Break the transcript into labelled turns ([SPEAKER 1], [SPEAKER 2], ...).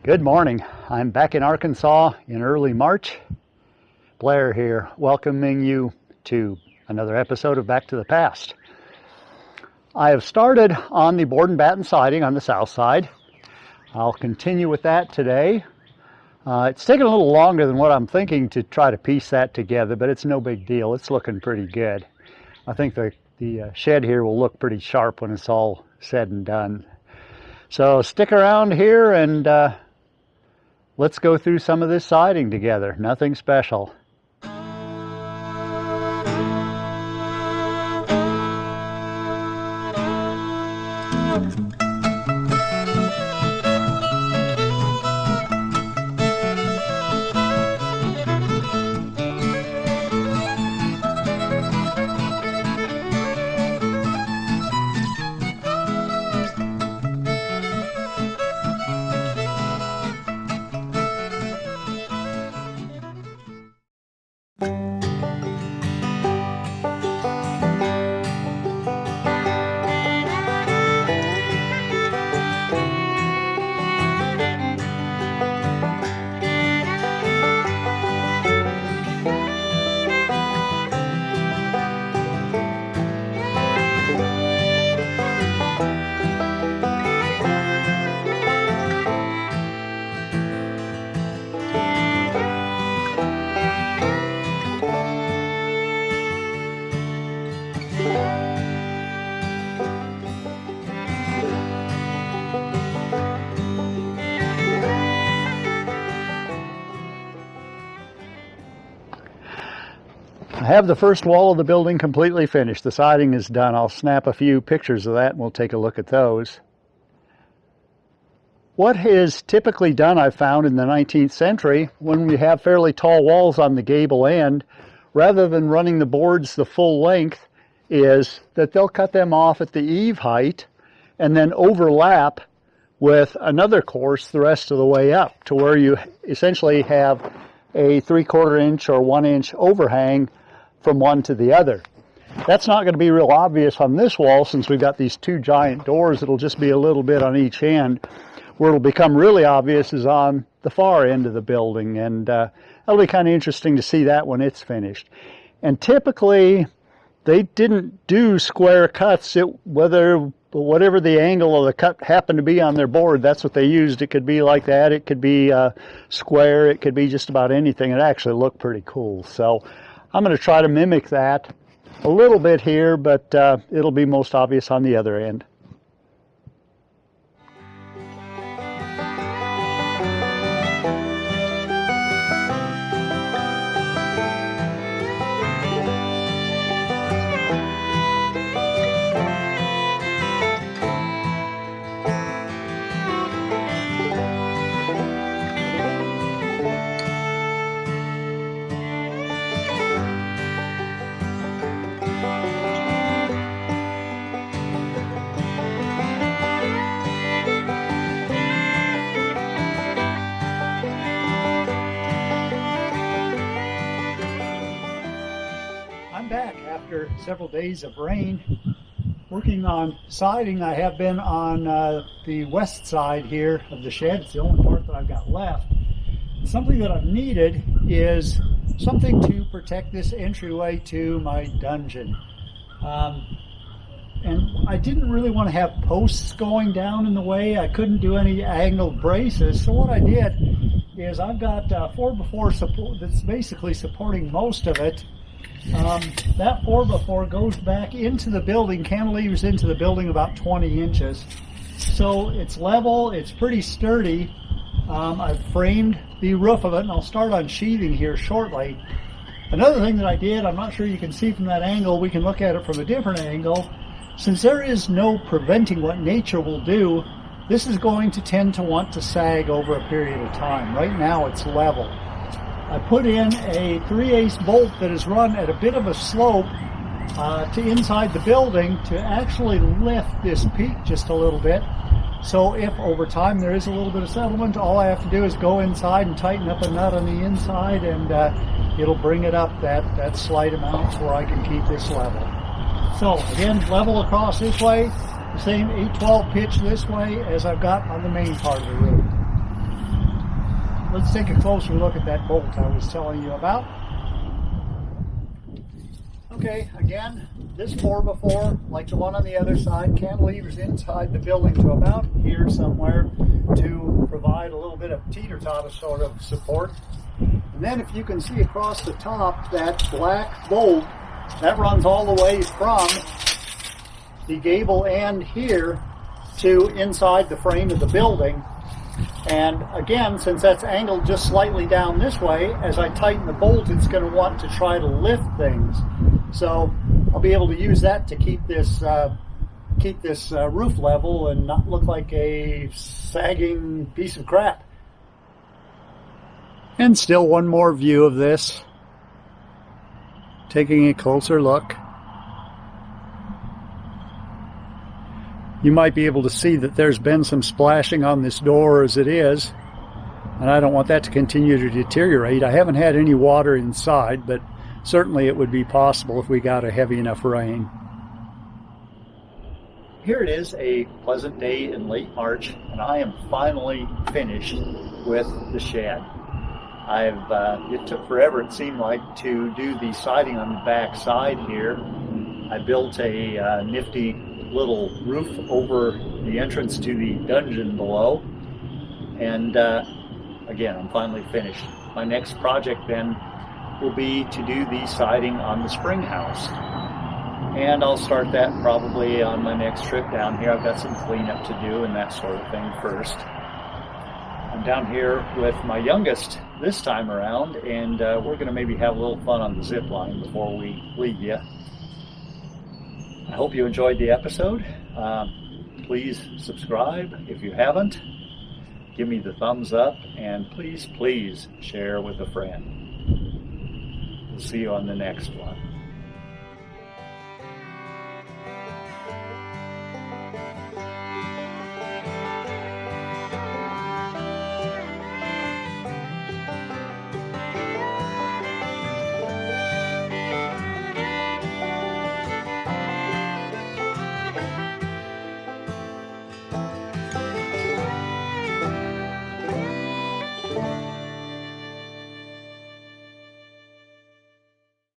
[SPEAKER 1] Good morning. I'm back in Arkansas in early March. Blair here, welcoming you to another episode of Back to the Past. I have started on the board and batten siding on the south side. I'll continue with that today. It's taken a little longer than what I'm thinking to try to piece that together, but it's no big deal. It's looking pretty good. I think the shed here will look pretty sharp when it's all said and done. So stick around here and let's go through some of this siding together. Nothing special. I have the first wall of the building completely finished. The siding is done. I'll snap a few pictures of that and we'll take a look at those. What is typically done, I've found, in the 19th century, when we have fairly tall walls on the gable end, rather than running the boards the full length, is that they'll cut them off at the eave height and then overlap with another course the rest of the way up to where you essentially have a 3/4 inch or 1 inch overhang from one to the other. That's not going to be real obvious on this wall since we've got these two giant doors. It'll just be a little bit on each end. Where it'll become really obvious is on the far end of the building, and that'll be kind of interesting to see that when it's finished. And typically they didn't do square cuts. Whatever the angle of the cut happened to be on their board, that's what they used. It could be like that, it could be square, it could be just about anything. It actually looked pretty cool. So I'm going to try to mimic that a little bit here, but it'll be most obvious on the other end. Back after several days of rain, working on siding. I have been on the west side here of the shed. It's the only part that I've got left. Something that I've needed is something to protect this entryway to my dungeon. And I didn't really want to have posts going down in the way. I couldn't do any angled braces. So what I did is I've got 4x4 support that's basically supporting most of it. That 4x4 goes back into the building, cantilevers into the building about 20 inches. So it's level, it's pretty sturdy. I've framed the roof of it, and I'll start on sheathing here shortly. Another thing that I did, I'm not sure you can see from that angle, we can look at it from a different angle. Since there is no preventing what nature will do, this is going to tend to want to sag over a period of time. Right now it's level. I put in a 3/8 bolt that is run at a bit of a slope to inside the building to actually lift this peak just a little bit. So if over time there is a little bit of settlement, all I have to do is go inside and tighten up a nut on the inside, and it'll bring it up that slight amount where I can keep this level. So again, level across this way, the same 8/12 pitch this way as I've got on the main part of the roof. let's take a closer look at that bolt I was telling you about. Okay, again, this 4x4, like the one on the other side, cantilevers inside the building to about here somewhere to provide a little bit of teeter-totter sort of support. And then if you can see across the top, that black bolt, that runs all the way from the gable end here to inside the frame of the building. And again, since that's angled just slightly down this way, as I tighten the bolt, it's going to want to try to lift things. So I'll be able to use that to keep this roof level and not look like a sagging piece of crap. And still one more view of this, taking a closer look. You might be able to see that there's been some splashing on this door as it is, and I don't want that to continue to deteriorate. I haven't had any water inside, but certainly it would be possible if we got a heavy enough rain. Here it is, a pleasant day in late March, and I am finally finished with the shed. It took forever, it seemed like, to do the siding on the back side here. I built a nifty little roof over the entrance to the dungeon below, and again, I'm finally finished. My next project then will be to do the siding on the spring house, and I'll start that probably on my next trip down here. I've got some cleanup to do and that sort of thing first. I'm down here with my youngest this time around, and we're going to maybe have a little fun on the zip line before we leave you. I hope you enjoyed the episode. Please subscribe if you haven't. Give me the thumbs up, and please share with a friend. We'll see you on the next one.